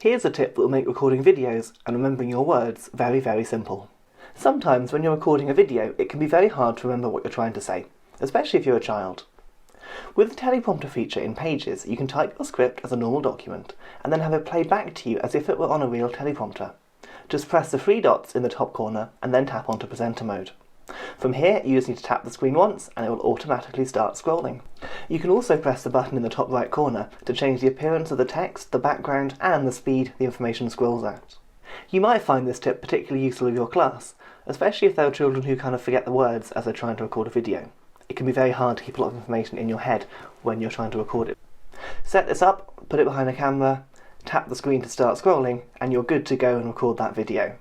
Here's a tip that will make recording videos and remembering your words very, very simple. Sometimes when you're recording a video, it can be very hard to remember what you're trying to say, especially if you're a child. With the teleprompter feature in Pages, you can type your script as a normal document and then have it play back to you as if it were on a real teleprompter. Just press the three dots in the top corner and then tap onto presenter mode. From here, you just need to tap the screen once and it will automatically start scrolling. You can also press the button in the top right corner to change the appearance of the text, the background, and the speed the information scrolls at. You might find this tip particularly useful with your class, especially if there are children who kind of forget the words as they're trying to record a video. It can be very hard to keep a lot of information in your head when you're trying to record it. Set this up, put it behind a camera, tap the screen to start scrolling, and you're good to go and record that video.